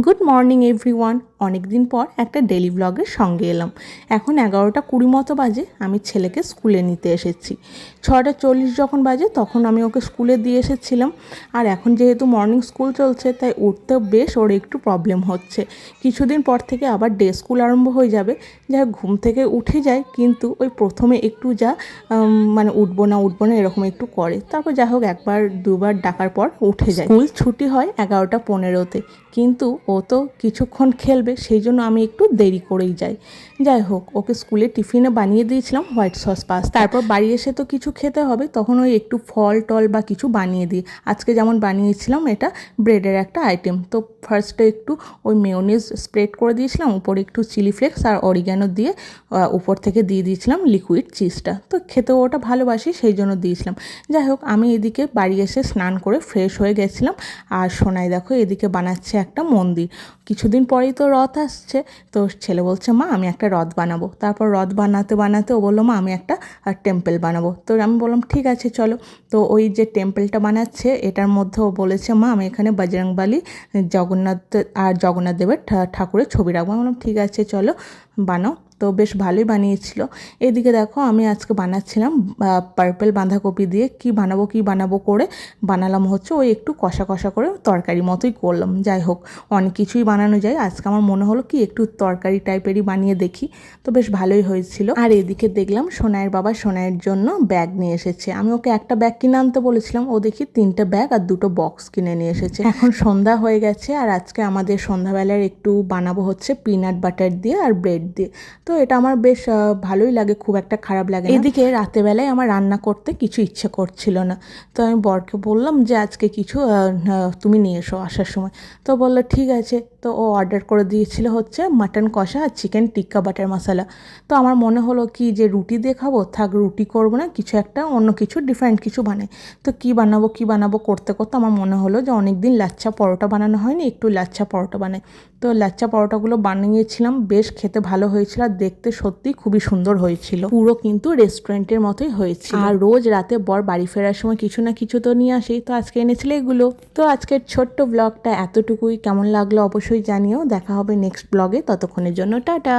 Good morning everyone. অনেক দিন পর একটা ডেলি ব্লগের সঙ্গে এলাম। এখন 11টা 20 মতো বাজে। আমি ছেলেকে স্কুলে নিতে এসেছি। 6টা 40 যখন বাজে তখন আমি ওকে স্কুলে দিয়ে এসেছিলাম। আর এখন যেহেতু মর্নিং স্কুল চলছে তাই উঠতে বেশ ওর একটু প্রবলেম হচ্ছে। কিছুদিন পর থেকে আবার ডে স্কুল আরম্ভ হয়ে যাবে। যা ঘুম থেকে উঠে যায়, কিন্তু ওই প্রথমে একটু যা মানে উঠবো না এরকম একটু করে, তারপর যাই হোক একবার দুবার ডাকার পর উঠে যায়। স্কুল ছুটি হয় 11টা 15-তে, কিন্তু ও তো কিছুক্ষণ খেলবে, সেই জন্য আমি একটু দেরি করেই যাই। যাই হোক, ওকে স্কুলে টিফিনে বানিয়ে দিয়েছিলাম হোয়াইট সস পাস্তা। তারপর বাড়ি এসে তো কিছু খেতে হবে, তখন ওই একটু ফল টল বা কিছু বানিয়ে দিই। আজকে যেমন বানিয়েছিলাম এটা ব্রেডের একটা আইটেম। তো ফার্স্টে একটু ওই মেয়োনিজ স্প্রেড করে দিয়েছিলাম, উপরে একটু চিলি ফ্লেক্স আর অরিগ্যানো দিয়ে উপর থেকে দিয়ে দিয়েছিলাম লিকুইড চিজটা। তো খেতেও ওটা ভালোবাসি, সেই জন্য দিয়েছিলাম। যাই হোক, আমি এদিকে বাড়ি এসে স্নান করে ফ্রেশ হয়ে গেছিলাম। আর সোনাই দেখো এদিকে বানাচ্ছে একটা মন্দির। কিছুদিন পরেই তো রথ আসছে। তো ছেলে বলছে, মা আমি একটা রথ বানাবো। তারপর রথ বানাতে বানাতে ও বললো, মা আমি একটা টেম্পল বানাবো। তো আমি বললাম ঠিক আছে চলো। তো ওই যে টেম্পলটা বানাচ্ছে এটার মধ্যে ও বলেছে, মা আমি এখানে বজরংবলী, জগন্নাথ দেবের ঠাকুরের ছবি রাখবো। আমি বললাম ঠিক আছে চলো বানাও। তো বেশ ভালোই বানিয়েছিল। এদিকে দেখো আমি আজকে বানাচ্ছিলাম পার্পেল বাঁধাকপি দিয়ে কি বানাবো করে বানালাম হচ্ছে ওই একটু কষা কষা করে তরকারি মতোই করলাম। যাই হোক, অনেক কিছুই বানানো যায়, আজকে আমার মনে হলো কি একটু তরকারি টাইপেরই বানিয়ে দেখি। তো বেশ ভালোই হয়েছিল। আর এদিকে দেখলাম সোনাইয়ের বাবা সোনাইয়ের জন্য ব্যাগ নিয়ে এসেছে। আমি ওকে একটা ব্যাগ কিনে আনতে বলেছিলাম, ও দেখি 3টে ব্যাগ আর 2টো বক্স কিনে নিয়ে এসেছে। এখন সন্ধ্যা হয়ে গেছে, আর আজকে আমাদের সন্ধ্যাবেলার একটু বানাবো হচ্ছে পিনাট বাটার দিয়ে আর ব্রেড দিয়ে। তো এটা আমার বেশ ভালোই লাগে, খুব একটা খারাপ লাগে না। এদিকে রাতেবেলায় আমার রান্না করতে কিছু ইচ্ছে করছিল না। তো আমি বরকে বললাম যে আজকে কিছু তুমি নিয়ে এসো আসার সময়। তো বললো ঠিক আছে। তো ও অর্ডার করে দিয়েছিল হচ্ছে মাটন কষা আর চিকেন টিক্কা বাটার মশলা। তো আমার মনে হলো কি যে রুটি দিয়ে খাবো, থাক রুটি করবো না, কিছু একটা অন্য কিছু ডিফারেন্ট কিছু বানাই। তো কি বানাবো করতে করতে আমার মনে হলো যে অনেক দিন লাচ্ছা পরোটা বানানো হয়নি, একটু লাচ্ছা পরোটা বানাই। তো লাচ্ছা পরোটাগুলো বানিয়েছিলাম, বেশ খেতে ভালো হয়েছিল আর দেখতে সত্যি খুবই সুন্দর হয়েছিল, পুরো কিন্তু রেস্টুরেন্টের মতোই হয়েছিল। আর রোজ রাতে বর বাড়ি ফেরার সময় কিছু না কিছু তো নিয়ে আসি, তো আজকে এনেছিল এগুলো। তো আজকের ছোট্ট ব্লগটা এতটুকুই। কেমন লাগলো অবশ্যই জানিও। দেখা হবে নেক্সট ব্লগে, ততক্ষণের জন্য টাটা।